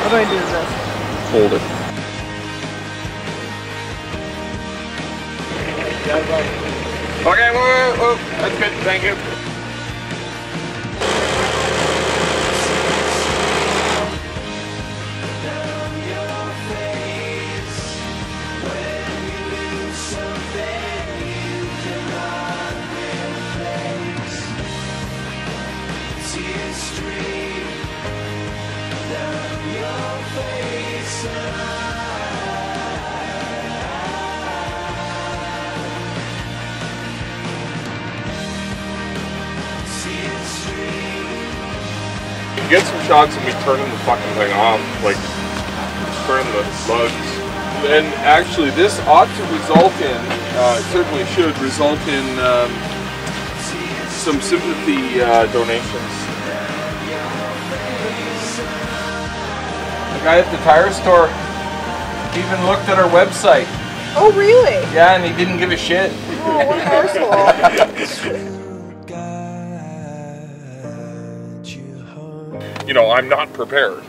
What do I do with this? Hold it. Okay, whoa, that's good, thank you. Get some shots of me turning the fucking thing off, like turning the lugs. And actually this ought to result in, certainly should result in some sympathy donations. The guy at the tire store even looked at our website. Oh really? Yeah, and he didn't give a shit. Oh, what an arsehole. You know, I'm not prepared.